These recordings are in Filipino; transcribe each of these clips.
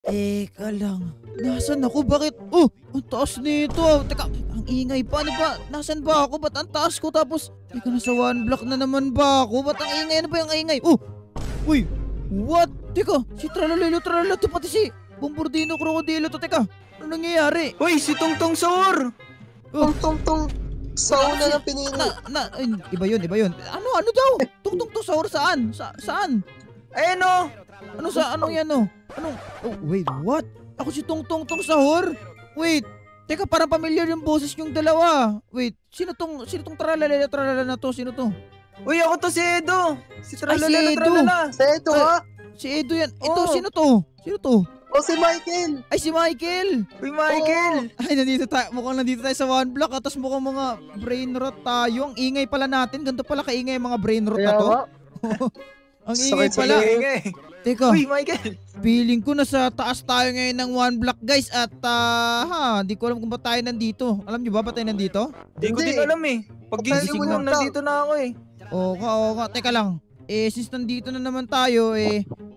Teka lang. Nasaan ako? Bakit? Oh, ang taas nito. Teka, ang ingay. Paano ba? Nasaan ba ako? Ba't ang taas ko? Tapos, teka, nasa one block na naman ba ako? Ba't ang ingay? Ano ba yung ingay? Oh, uy, what? Teka, si Tralalelo Tralala to, pati si Bombardino Krokodilo to. Teka, ano nangyayari? Uy, si Tongtong Saur! Oh, Tong sauna ng pinili. ay, iba yun. Ano daw? Tungtong to sahur saan? Saan? Ayan o! Ano yan oh? Oh, wait, what? Ako si Tungtong tong sahur? Wait, teka, parang familiar yung boses yung dalawa. Wait, sino tong tralala na to? Sino to? Uy, ako to si Edo! Si Ay, si Tralalelo Edo. Tralala! Seto ha? Si Edo yan. Ito, Oh. sino to? O si Michael. Ay, si Michael. Uy, Michael! Ay, mukhang nandito tayo sa one block. Tapos mukhang mga brain rot tayo. Ang ingay pala natin. Ganito pala kaingay ang mga brain rot na to. nga. Ang ingay Sakit sa pala. ingay. Ingay. Teka. Uy, Michael! Feeling ko nasa taas tayo ngayon ng one block, guys, at hindi ko alam kung ba't tayo nandito. Alam niyo ba ba't tayo nandito? Di ko Hindi. din alam eh. Pag gising ko lang, nandito na ako eh. Oo nga. Teka lang. Since nandito na naman tayo,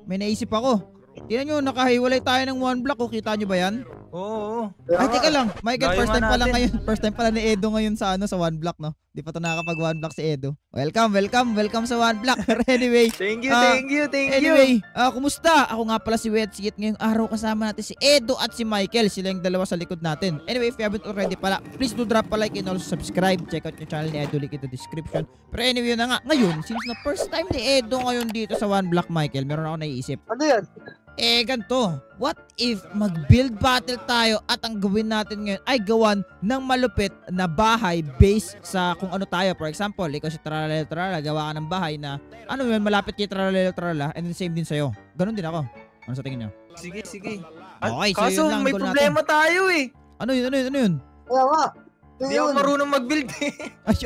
may naisip ako. Tingnan nyo, nakahiwalay tayo ng one block. Kita nyo ba yan? Oo. Ay, teka lang. Michael, Gaya first time nga pa lang natin. ngayon. First time pala ni Edo ngayon sa one block, no? Di pa to nakakapag one block si Edo. Welcome sa one block. Pero anyway, Thank you. Anyway, kumusta? Ako nga pala si Wetsigit. Ngayong araw kasama natin si Edo at si Michael. Sila yung dalawa sa likod natin. Anyway, if you haven't already pala, please do drop a like and also subscribe. Check out yung channel ni Edo, link in the description. Pero anyway, yun na nga. Ngayon, since na first time ni Edo ngayon dito sa one block, Michael, meron ako naiisip. Ano yan? Ganito. What if mag-build battle tayo at ang gawin natin ngayon ay gawan ng malupit na bahay based sa kung ano tayo. For example, ikaw si Tralala, gawa ka ng bahay na ano yun, malapit kay Tralala and then same din sa'yo. Ganon din ako. Ano sa tingin nyo? Sige. Okay, so Kaso yun lang, may goal problema tayo eh. Ano yun? Kaya nga. Hindi ako marunong mag-build eh.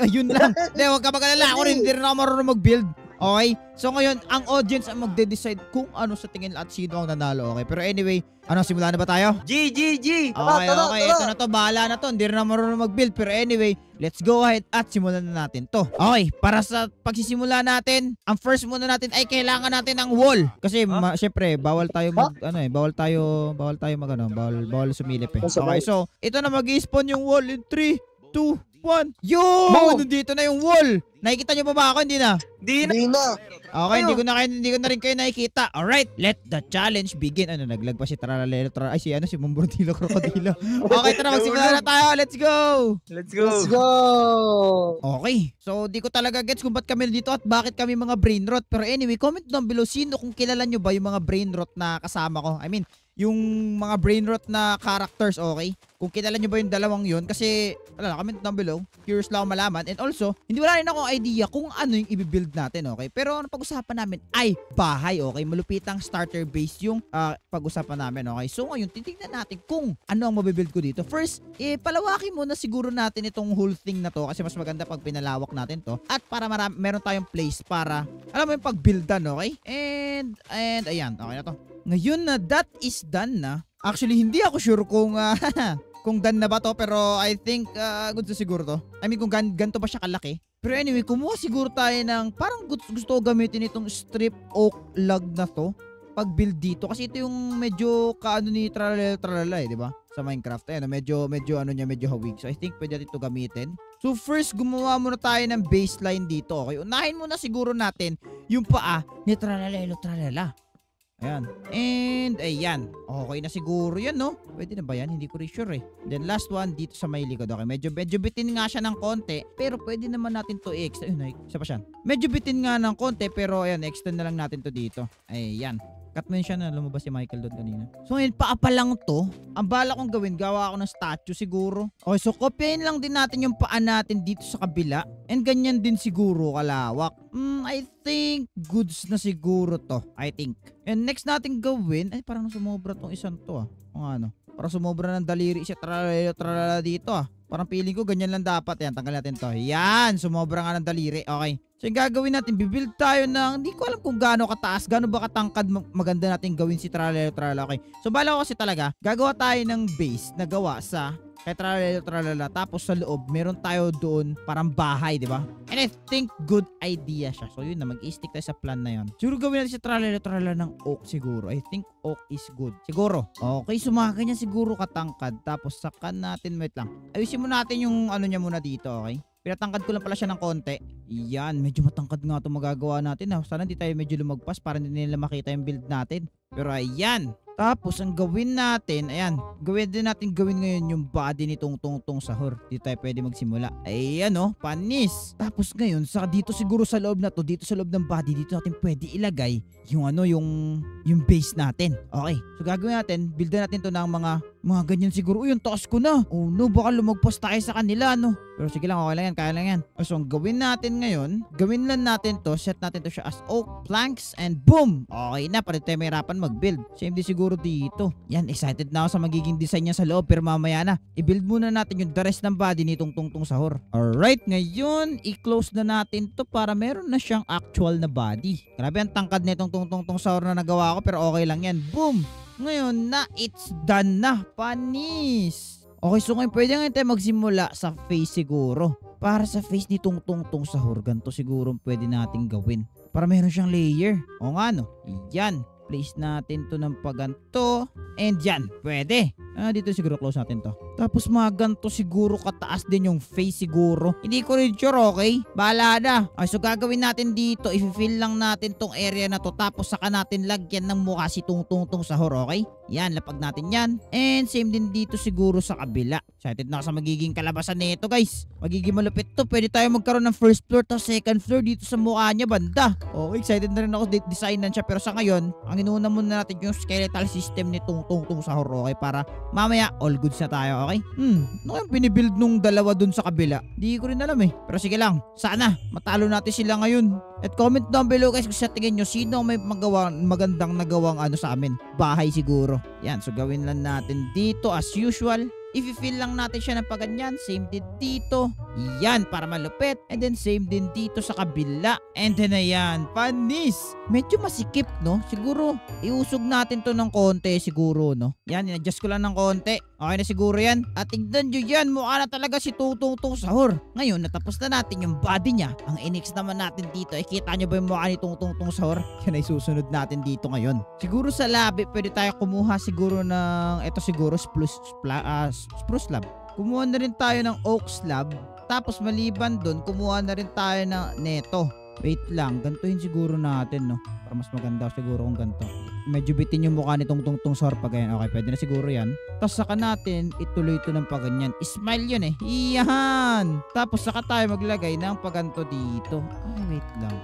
Ayun lang. Hindi, huwag ka mag-alala. Ako rin, hindi rin ako marunong mag-build. Okay? So ngayon, ang audience ang magde-decide kung ano sa tingin at sino ang nanalo. Okay? Pero anyway, simula na ba tayo? G! Okay. Tara. Ito na to. Bahala na to. Hindi rin ako marunong mag-build. Pero anyway, let's go ahead at simulan na natin to. Okay. Para sa pagsisimula natin, ang first muna natin ay kailangan natin ng wall. Kasi syempre, bawal tayo bawal sumilip eh. Okay. So, ito na mag-i-spawn yung wall in 3, 2, 1. Yo! Nandito na yung wall. Nakikita nyo pa ba ako? Hindi na. Hindi na. Okay, hindi ko na rin kayo nakikita. Alright, let the challenge begin. Naglag pa si Tralalelo. Ay, si Bombardino Krokodilo. Okay, tara, magsimula na tayo. Let's go! Let's go! Let's go. Okay, so di ko talaga gets kung ba't kami dito at bakit kami mga brain rot. Pero anyway, comment down below sino kung kilala nyo ba yung mga brain rot na kasama ko. I mean, yung mga brain rot na characters, okay? Kung kilala nyo ba yung dalawang yun. Kasi, comment down below. Curious lang ako malaman. And also, wala rin akong idea kung ano yung i-build natin, okay? Pero ang pag-usapan namin ay bahay, okay? Malupitang starter base yung pag-usapan namin, okay? So ngayon, titignan natin kung ano ang mabibuild ko dito. First, palawakin muna siguro natin itong whole thing na to kasi mas maganda pag pinalawak natin to. At para meron tayong place para, alam mo yung pag-buildan, okay? And ayan, okay na to. Ngayon na that is done na. Actually, hindi ako sure kung kung done na ba to, pero I think good na siguro to. I mean, kung ganito ba siya kalaki. Pero anyway, kumuha siguro tayo ng parang gusto ko gamitin itong strip oak log na to pag build dito. Kasi ito yung medyo kaano ni Tralala di ba? Sa Minecraft. Ayan, medyo hawig. So I think pwede natin ito gamitin. So first, gumawa muna tayo ng baseline dito. Okay, unahin muna siguro natin yung paa ni Tralala. Ayan. And, ayan. Okay na siguro yan, no? Pwede na ba yan? Hindi ko rin sure eh. Then, last one, dito sa may likod. Okay, medyo bitin nga siya ng konti. Pero, pwede naman natin to i-extend. Ayun, isa pa siya. Medyo bitin nga ng konti, pero, ayan, extend na lang natin to dito. Ayan. Cut mo yun siya na lumabas si Michael doon kanina. So, ngayon, paa lang to. Ang bala kong gawin, gawa ako ng statue siguro. Okay, so, kopyahin lang din natin yung paa natin dito sa kabila. And, ganyan din siguro kalawak. I think goods na siguro to. I think. And next natin gawin, ay parang sumobra tong isang to Kung ano. Parang sumobra ng daliri siya tralala dito Parang feeling ko ganyan lang dapat. Yan, tanggal natin to. Yan, sumobra nga ng daliri. Okay. So yung gagawin natin, bibuild tayo ng, hindi ko alam kung gaano kataas, gaano ba katangkad maganda natin gawin si Tralala. Okay. So bala ko kasi talaga, gagawa tayo ng base na gawa sa Kaya tralala. Tapos sa loob, meron tayo doon parang bahay, di ba? And I think good idea siya. So yun na, mag-i-stick tayo sa plan na yun. Siguro gawin natin sa tralala ng oak siguro. I think oak is good. Siguro. Okay, sumakay niya siguro katangkad. Tapos saka natin, wait lang. Ayusin mo natin yung ano niya muna dito, okay? Pinatangkad ko lang pala siya ng konti. Yan, medyo matangkad nga ito magagawa natin. Sana hindi tayo medyo lumagpas para hindi nila makita yung build natin. Pero ayan. Tapos ang gawin natin, ayan, gawin ngayon yung body nitong tungtong sahur. Dito tayo pwede magsimula. Ayan panis. Tapos ngayon, dito siguro sa loob na to, dito sa loob ng body, dito natin pwede ilagay yung yung base natin. Okay. So gagawin natin, buildan natin to ng mga ganyan siguro. Uy, yung taas ko na. Oh no, baka lumagpas tayo sa kanila, no? Pero sige lang, okay lang yan, kaya lang yan. So ang gawin natin ngayon, gawin lang natin to, set natin to siya as oak planks and boom! Okay na, para tayo mahirapan mag-build. Same din siguro dito. Yan, excited na ako sa magiging design niya sa loob, pero mamaya na. I-build muna natin yung the rest ng body nitong tungtong sahur. Alright, ngayon, i-close na natin to para meron na siyang actual na body. Grabe ang tangkad nitong tungtong sahur na nagawa ko, pero okay lang yan. Boom! Ngayon na, it's done na. Panis! Okay, so ngayon pwede nga tayo magsimula sa face siguro. Para sa face ni tungtong sahur, ganito siguro pwede natin gawin. Para meron siyang layer. O nga no, yan. Place natin to ng paganto. And yan, pwede. Dito siguro close natin to. Tapos mga ganito siguro kataas din yung face siguro. Hindi ko rin sure, okay? Bahala na. Okay, so gagawin natin dito, i-fill lang natin tong area na to. Tapos saka natin lagyan ng mukha si tungtong sahur, okay? Yan, lapag natin yan. And same din dito siguro sa kabila. Excited na ako sa magiging kalabasan nito, guys. Magiging malupit to. Pwede tayo magkaroon ng first floor to second floor dito sa mukha niya, banda. Okay, excited na rin ako designan siya. Pero sa ngayon, ang inuuna muna natin yung skeletal system ni tungtong sahur, okay? Para mamaya, all goods na tayo, okay? Ano yung binibuild nung dalawa dun sa kabila? Di ko rin alam eh. Pero sige lang, sana matalo natin sila ngayon. At comment down below guys kung sa tingin nyo, sino may magandang nagawang sa amin. Bahay siguro. Yan, so gawin lang natin dito as usual. I-fill lang natin siya ng paganyan. Same din dito. Yan, para malupit. And then same din dito sa kabila. And then ayan, panis. Medyo masikip, no? Siguro, iusog natin to ng konti siguro, no? Yan, in-adjust ko lang ng konti. Okay na siguro yan. At tignan nyo yan, mukha na talaga si tungtong sahur. Ngayon, natapos na natin yung body niya. Ang inix naman natin dito, kita nyo ba yung mukha ni tungtong sahur? Yan ay susunod natin dito ngayon. Siguro sa labi, pwede tayo kumuha siguro ng, eto siguro, spruce slab. Kumuha na rin tayo ng oak slab. Tapos maliban dun, kumuha na rin tayo ng neto. Wait lang, gantuhin siguro natin, no? Para mas maganda siguro kung ganito. Medyo bitin yung mukha nitong tungtong sahur pa ganyan. Okay, pwede na siguro yan. Tapos saka natin ituloy ito ng paganyan. Smile yun eh. Iyan! Tapos saka tayo maglagay ng paganto dito. Ay, wait lang.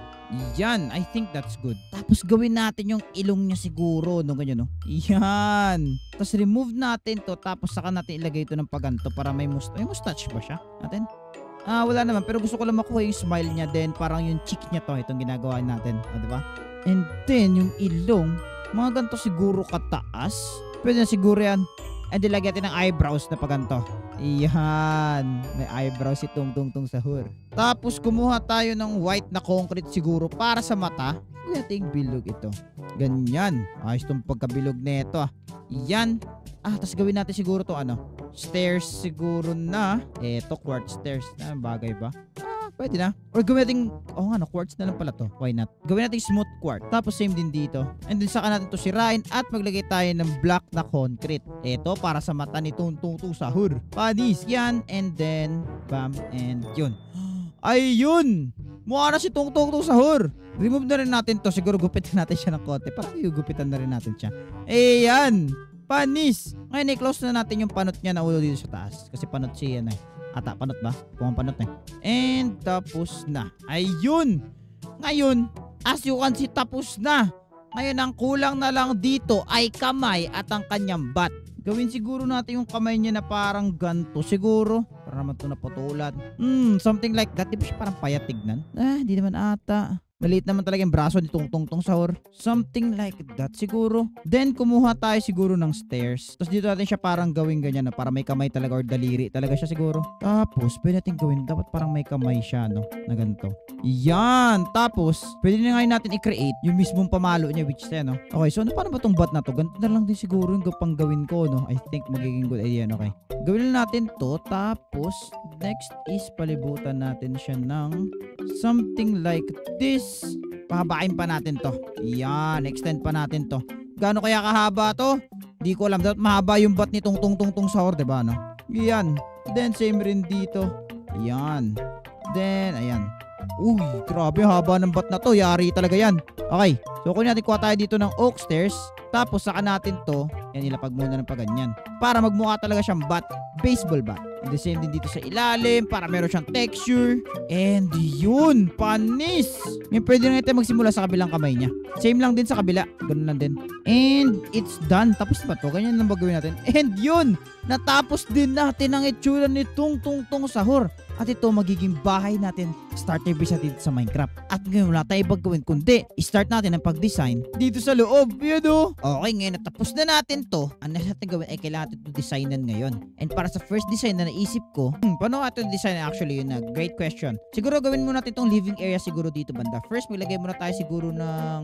Yan, I think that's good. Tapos gawin natin yung ilong niya siguro, no, ganyan, no. Yan. Tapos remove natin to, tapos saka natin ilagay ito ng paganto para may mustache ba siya? Natin? Wala naman, pero gusto ko lang makuha yung smile niya, then parang yung cheek niya to, itong ginagawa natin, diba? And then yung ilong, mga ganito siguro kataas. Pwede na siguro yan. And then lagyan natin ng eyebrows na paganto. Iyan. May eyebrows si tungtong sahur. Tapos kumuha tayo ng white na concrete siguro para sa mata. Ating bilog ito. Ganyan. Ayos itong pagkabilog nito. Yan. Tapos gawin natin siguro to stairs siguro na. Eto, quartz stairs. Bagay ba? Pwede na. Or gawin natin, quartz na lang pala to. Why not? Gawin natin smooth quartz. Tapos same din dito. And then saka natin to sirain at maglagay tayo ng block na concrete. Ito para sa mata ni tungtong sahur. Panis. Yan. And then, bam. And yun. Ayun! Mukha na si tungtong sahur. Remove na rin natin to. Siguro gupitan natin siya ng konti. Parang gupitan na rin natin siya. Ayan! Panis! Ngayon, i-close na natin yung panot niya na ulo dito sa taas. Kasi panot siya yan eh. Panot ba? Kung panot eh. And tapos na. Ayun! Ngayon, as you can see, tapos na. Ngayon, ang kulang na lang dito ay kamay at ang kanyang bat. Gawin siguro natin yung kamay niya na parang ganto siguro. Para naman ito naputulan. Something like that. Di ba siya parang payat tignan? Di naman ata. Maliit naman talaga yung braso ni Tungtong Sahur. Something like that siguro. Then, kumuha tayo siguro ng stairs. Tapos dito natin siya parang gawin ganyan na para may kamay talaga or daliri talaga siya siguro. Tapos, pwede natin gawin. Dapat parang may kamay siya, no? Na ganito. Yan. Tapos, pwede na ngayon natin i-create yung mismong pamalo niya, which is no? Okay, so ano paano ba tong bat na to? Ganito na lang din siguro yung pang gawin ko, no? I think magiging good idea, okay? Gawin lang natin to. Tapos, next is palibutan natin siya ng something like this. Pahabain pa natin to. Yan, extend pa natin to. Gaano kaya kahaba to? Di ko alam. Dapat mahaba yung bat ni Tungtong Sahur, diba, no? Yan. Then, same rin dito. Yan. Then, ayan. Uy, grabe, haba ng bat na to. Yari talaga yan. Okay. So, kung natin kuha tayo dito ng oak stairs, tapos saka natin to, yan, ilapag muna ng paganyan. Para magmukha talaga siyang bat. Baseball bat. And the same din dito sa ilalim para meron siyang texture. And yun, panis. Ngayon pwede na natin magsimula sa kabilang kamay niya. Same lang din sa kabila. Ganun lang din. And it's done. Tapos ba to? Ganyan lang ba gawin natin? And yun, natapos din natin ang itsura ni Tungtong Sahur. At ito magiging bahay natin starter base natin sa Minecraft. At ngayon wala tayo ibang gawin kundi start natin ang pag-design dito sa loob. Yan o. Okay, ngayon natapos na natin to. Ang next natin gawin ay kailangan natin ito designan ngayon. And para sa first design na naisip ko, paano natin design actually yun na? Great question. Siguro gawin muna natin itong living area siguro dito banda. First, maglagay muna tayo siguro ng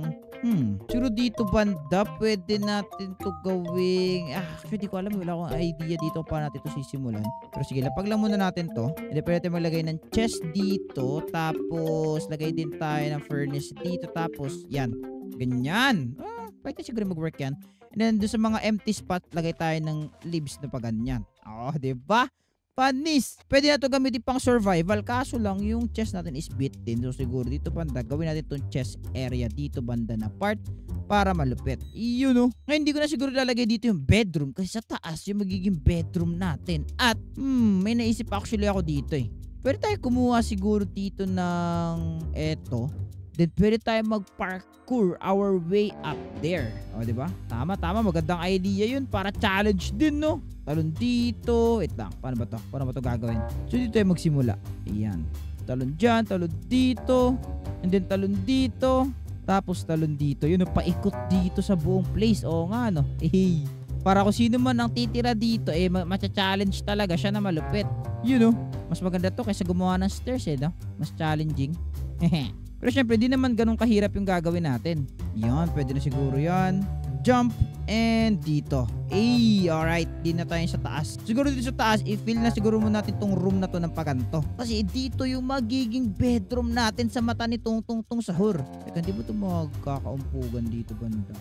siguro dito banda, pwede natin to gawing, actually di ko alam, wala akong idea dito paano natin to sisimulan. Pero sige, lapag lang muna natin to. And then pwede natin maglagay ng chest dito, tapos lagay din tayo ng furnace dito, tapos yan, ganyan. Pwede siguro mag-work yan. And then doon sa mga empty spot, lagay tayo ng leaves na pa ganyan. Oh, diba? Panis. Pwede na ito gamitin pang survival. Kaso lang, yung chest natin is bit din. So siguro dito banda, gawin natin itong chest area dito banda na part para malupit. Yun no. Ngayon hindi ko na siguro lalagay dito yung bedroom kasi sa taas yung magiging bedroom natin. At may naisip actually ako dito eh. Pwede tayo kumuha siguro dito ng eto. Then pwede tayo mag-parkour our way up there. O, diba? Tama. Magandang idea yun para challenge din, no? Talon dito. Wait lang. Paano ba to? Paano ba to gagawin? So, dito tayo magsimula. Ayan. Talon dyan. Talon dito. And then talon dito. Tapos talon dito. Yun, paikot dito sa buong place. Oo nga, no? Hey. Para kung sino man ang titira dito, matcha-challenge talaga siya na malupit. Yun, no? Mas maganda to kaysa gumawa ng stairs, no? Mas challenging. Hehe. Pero syempre, di naman ganun kahirap yung gagawin natin. Yan, pwede na siguro yan. Jump, and dito. Alright, di na tayo sa taas. Siguro dito sa taas, i-fill na siguro muna natin tong room na to ng paganto. Kasi dito yung magiging bedroom natin sa mata ni Tungtong Sahur. Teka, hindi ba ito magkakaumpugan dito banda?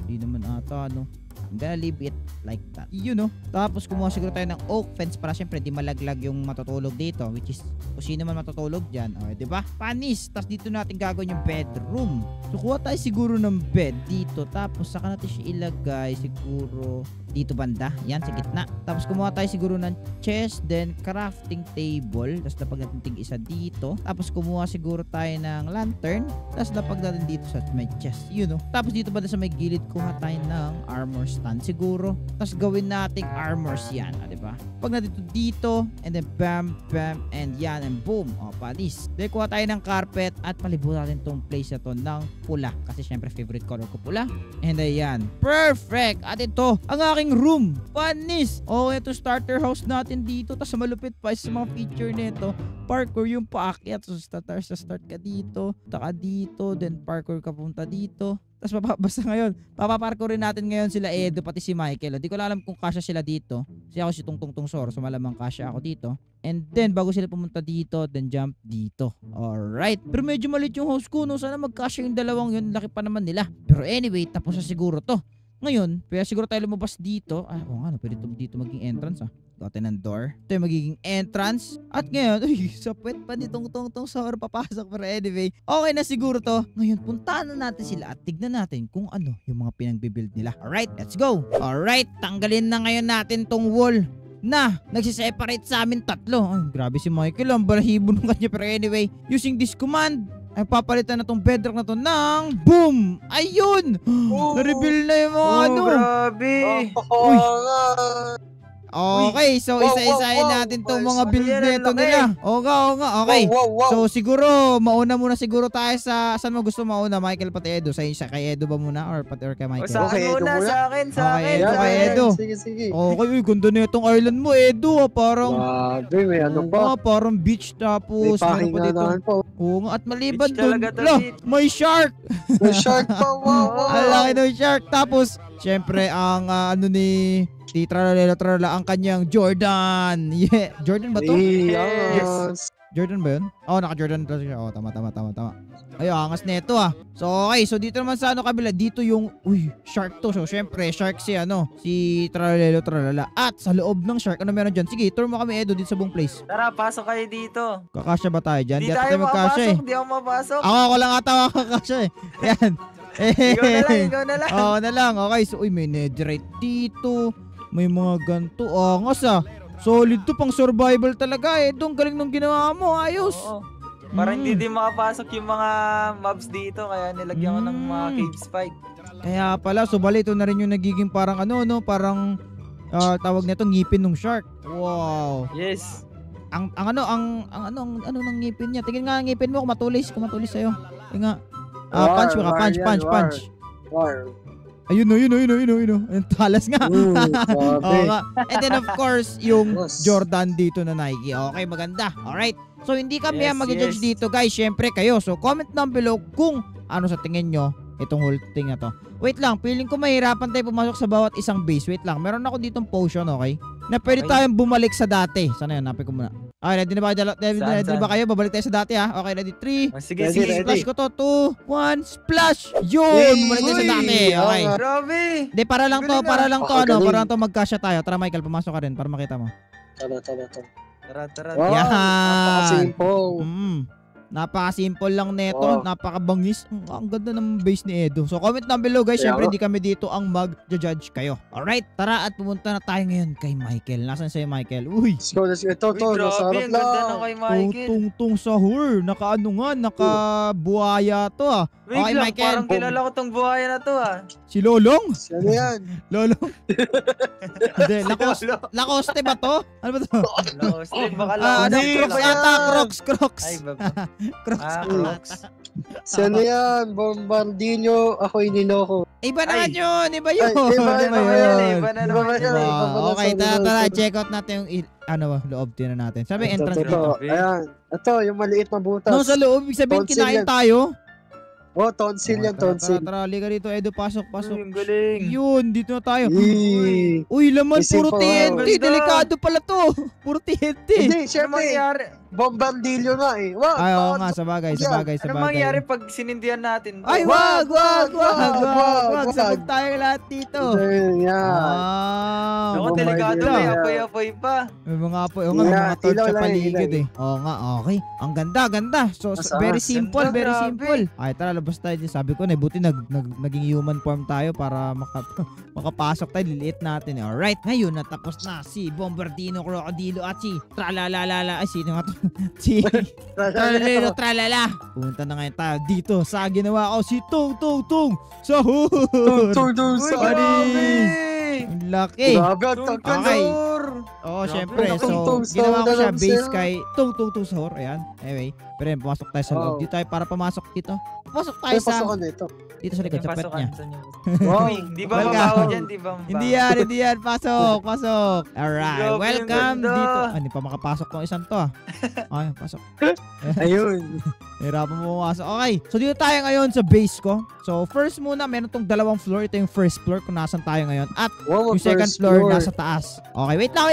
Di naman ata, no? I'm gonna leave it like that. Yun, no? Tapos kumuha siguro tayo ng oak fence para syempre di malaglag yung matutulog dito, which is kung sino man matutulog dyan. O, diba? Panis. Tapos dito natin gagawin yung bedroom. So kuha tayo siguro ng bed dito. Tapos saka natin siya ilagay siguro dito banda. Yan, sa gitna. Tapos kumuha tayo siguro ng chest, then crafting table. Tapos lapag natin tig-isa dito. Tapos kumuha siguro tayo ng lantern. Tapos lapag natin dito sa may chest. Yun, no? Tapos dito banda sa may gilid, kuha tayo ng armor stand siguro. Tapos gawin nating armors yan. Diba? Pag natin dito, and then bam, and yan, and boom. O, panis. Then kuha tayo ng carpet at palibutan natin tong place na to ng pula. Kasi syempre favorite color ko pula. And ayan. Perfect! At ito, ang aking room. Panis! O, ito starter house natin dito. Tapos malupit pa sa mga feature nito. Parkour yung paakyat. So start ka dito. Taka dito. Then parkour ka punta dito. Tapos basta ngayon, papaparkourin natin ngayon sila Edo pati si Michael. Hindi ko alam kung kasya sila dito. Kasi ako si Tungtong Sahur, so malamang kasya ako dito. And then bago sila pumunta dito, then jump dito. Alright. Pero medyo maliit yung house ko, no? Sana magkasya yung dalawang yun. Laki pa naman nila. Pero anyway, tapos na siguro to. Ngayon, pwede siguro tayo lumabas dito. Oo nga, pwede dito maging entrance, Gote ng door. Ito yung magiging entrance. At ngayon, sa puwet pa ni Tungtong Sahur papasok. Pero anyway, okay na siguro to. Ngayon, puntahan na natin sila at tignan natin kung ano yung mga pinagbibuild nila. Alright, let's go. Alright, tanggalin na ngayon natin tong wall na nagsiseparate sa amin tatlo. Ay, grabe si Michael. Ang balahibo ng kanya. Pero anyway, using this command, ay papalitan na tong bedrock na to ng boom! Ayun! Na-reveal na yung mga Grabe. Oo nga. Okay, so Wow, isa-isahin wow, natin tong wow. mga Ano build yan, neto ang laki. nila. Oo nga, okay. Wow, wow, wow. So siguro, mauna muna siguro tayo sa, saan mo gusto mauna, Michael pati Edo? Sa kay Edo ba muna or kay O Michael? sa Okay, akin Edo muna, muna. sa akin, sa Okay, akin. Edo, sa kay akin. Edo. Sige, sige. Okay, uy, ganda na itong island mo, Edo. Parang, Grabe, may ano oo pa. nga, parang beach May tapos meron pa pahinga dito. naman po. Oo nga, at maliban Beach dun, talaga to, ala, beach. may shark. May shark pa, wow, wow. Ang laki ng shark. Tapos, syempre, ang ano ni Titra Tralala, ang kanyang Jordan. Yeah, Jordan ba to? Yes. Jordan ba yun? Oo, naka-Jordan talaga siya. Oo, tama. Ay, angas neto ah. So, okay. So, dito naman sa ano kabila, dito yung, shark to. So, syempre, shark si Tralala. At sa loob ng shark, ano meron dyan? Sige, tour mo kami, Edo, dito sa buong place. Tara, pasok kayo dito. Kakasya ba tayo dyan? Di Di ata tayo tayo magkasya eh. makapasok, di ako mapasok. Ako lang ata makakasya eh. Yan. Ikaw na lang. Oo na lang. Okay, so may netherite dito. May mga ganto. Angas ah. Solid to, pang survival talaga eh. Dong galing nung ginawa mo. Ayos. Oo. Para Mm. hindi din makapasok yung mga mobs dito, kaya nilagyan ko ng mga cave spike. Kaya pala, so bali ito na rin yung nagiging parang parang tawag nito ngipin ng shark. Wow. Yes. Ang ng ngipin niya. Tingin nga ang ngipin mo kung matulis sa'yo. Tingin nga. Punch mo ka, punch. War. Ayun. Ayun, talas nga. Oo Grabe. nga. And then of course, yung Yes. Jordan dito na Nike. Okay, maganda. Alright. So hindi kami ang Yes, mag-judge yes. dito guys. Syempre kayo. So comment down below kung ano sa tingin nyo itong whole thing na to. Wait lang, feeling ko mahirapan tayo pumasok sa bawat isang base. Wait lang, meron ako ditong potion, okay? Na pwede Okay. tayong bumalik sa dati. Sana yun, napin ko muna. Okay, ready na ba kayo? Ready Saan? ba kayo? Babalik tayo sa dati ha. Okay, ready? 3. Oh, sige, Ready, sige. ready. Splash ko to. 2, 1, splash! Yun! Bumalik tayo sa dati. Okay. Grabe. Hindi, para lang to, Galing para ah. lang to, Galing. para lang to magkasya tayo. Tara Michael, pumasok ka rin para makita mo. Tara. Wow, Yan. napaka-simple. Napaka-simple lang neto, Wow. napaka-bangis. Ang ganda ng base ni Edo. So comment down below guys, Kaya syempre nga. hindi kami dito ang mag-judge kayo. Alright, tara at pumunta na tayo ngayon kay Michael. Nasaan sa'yo Michael? Uy! Let's go. Ito, Uy, nasa grabe, harap ang ganda lang. na kay Michael. Tungtong sahur. Nakaano nga, nakabuhaya to ah. Wait Okay, lang, Michael. parang kilala ko tong buhaya na to ah. Si Lolong? Ano yan? Lolong? Hindi, Lacoste ba to? Ano ba to? Lacoste, baka Ano, Lacoste. Crocs yan. ata, Crocs. Ay, baba. Crocs. Crocs. Si ano yan? Bombardino, ako iniloko. Iba naman Ay. yun, iba yun. Ay, iba Iba naman yun. yun. Iba na Iba naman ba yun. yan? eh. Iba ba Okay, sa tara, niloko? check out natin yung loob din natin. Sabi entrance Ito, dito. ayan. Ito, yung maliit na butas. No, sa loob, ibig sabihin Tonsil kinain yan. tayo. Oh, tonsil yan, tonsil. Tara, liga dito, Edo, pasok. Uy, ang galing. Yun, dito na tayo. Eee. Uy, laman, Isip puro pa, TNT. ganda. Delikado pala to. Puro TNT. Hindi, Ano syempre, mangyari? bombardillo nga eh. Wow, Ay, oo nga, sabagay. Ano mangyari pag sinindihan natin? Ay, Wag, wag. wag. Sabog tayo lahat dito. Yan. Ah, Ako, Oh my delikado, God. may apoy-apoy pa. may mga apoy. Oo nga, may Yeah, mga torch ilaw sa lang, paligid ilaw. eh. Oo nga, okay. Ang ganda. So, Mas very angas. simple, Ganda, very grabe. simple. Ay, tara, labas tayo din. Sabi ko na, buti naging human form tayo para makapasok tayo. Liliit natin. Alright, ngayon natapos na si Bombardino, Crocodilo at si Tralalala. Ay, sino nga to? Si Tralala. Punta na ngayon tayo dito sa ginawa ko si Tung Sahur. Tung Uy, sa grabe! Ang laki. Grabe, ang Tung tagal. Okay. Sahur! Oo, Grabe. syempre. Tung So, ginawa ko Sahur siya na lang base siya. kay Tung Sahur. Ayan. Anyway, pero yun, pumasok tayo sa loob. Oh. Dito tayo para pumasok dito. Pumasok tayo Ay, sa pasokan na ito. dito sa likod sa pet niya. Wow. Uy, di ba Welcome. mabaho dyan? Di ba mabaho? Hindi yan. Pasok. Alright. Grabe, Welcome ang ganda. dito. Hindi pa makapasok tong isang to ah. Ay, pasok. Ayun. Hirapan mo pumasok. Okay. So, dito tayo ngayon sa base ko. So, first muna, meron tong dalawang floor. Ito yung first floor kung nasan tayo ngayon. At Wow, yung second first floor nasa taas. Okay, wait lang.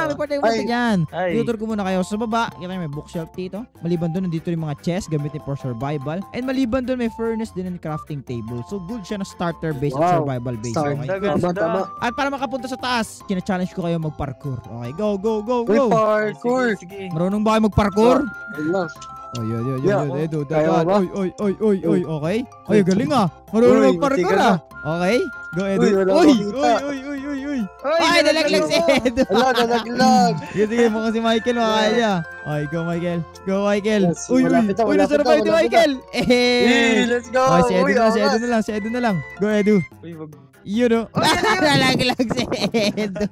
Report tayo Ay. dyan. Ay. Tutor ko muna kayo. Sa baba, kita nyo may bookshelf dito. Maliban doon, nandito yung mga chest gamitin for survival. And maliban doon, may furnace din and crafting table. So, good siya na starter base at Wow. survival base. Start. Okay? Ganda. Tama. At para makapunta sa taas, kina-challenge ko kayo mag-parkour. Okay, go. Uy, parkour. Sige. Marunong ba kayo mag-parkour? Ayun lang. Oh, yun. Yeah, Edo, kaya dagat. ba? Oy, okay. Ay, galing ah. Marunong Uy, mag-parkour tika ah. Okay, go Edo. Uy, wala Uy. makita. Ay, nalaglag si Edo. Ala, nalaglag. Sige, mo kasi Michael, makakaya. Okay, go Michael. Yes, malapit na, nasarap malapit ni na, Michael. Eh, let's go. Oh, si Edo Uy, na, angas. si Edo na lang. Go, Edo. Uy, wag. Yun o. Oh, yan, yan. Nalaglag si Edo.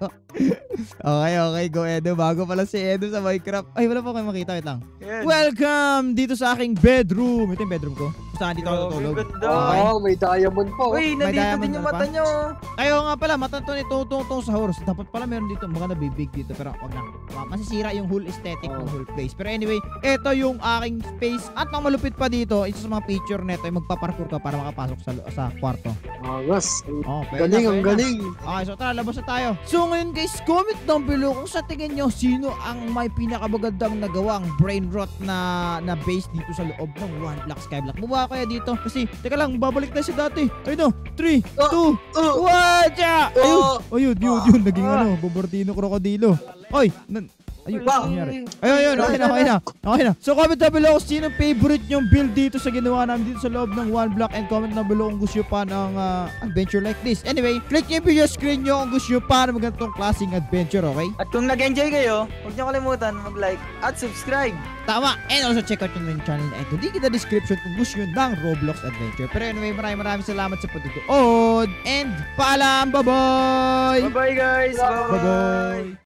Okay, go Edo. Bago pala si Edo sa Minecraft. Ay, wala pa kayo makita. Wait lang. Yan. Welcome dito sa aking bedroom. Ito yung bedroom ko. Saan dito ako Grabe, tutulog. ganda. Okay. Wow, may diamond pa. Oh. Uy, nandito diamond din na yung pa. mata nyo. Kayo nga pala, matato ni Totong sa horse. Dapat pala meron dito mga nabibig dito. Pero wag na. Masisira yung whole aesthetic ng whole place. Pero anyway, ito yung aking space. At ang malupit pa dito, isa sa mga feature neto ay magpaparkour ka para makapasok sa kwarto. Angas. Oh, pwede Galing, na, ang pwede na. galing. Okay, so tara, labas na tayo. So ngayon guys, comment down below kung sa tingin nyo sino ang may pinakamagandang nagawang brain rot na base dito sa loob ng One Block Skyblock. Buwa kaya dito? Kasi, teka lang, babalik tayo sa dati. Ayun o, 3, 2, 1, tsa! Ayun, yun, naging Bobordino Krokodilo. Oy, ayun, Wow. nangyari. Ayun, okay na. So comment down below kung sino favorite nyong build dito sa ginawa namin dito sa loob ng One Block, and comment down below kung gusto nyo pa ng adventure like this. Anyway, click nyo yung video screen nyo kung gusto nyo pa ng magandang klaseng adventure, okay? At kung nag-enjoy kayo, huwag nyo kalimutan mag-like at subscribe. Tama! And also check out yung channel na ito. Link in the description kung gusto nyo ng Roblox adventure. Pero anyway, maraming salamat sa patutuod. And paalam! Bye-bye! Bye-bye guys! Bye-bye!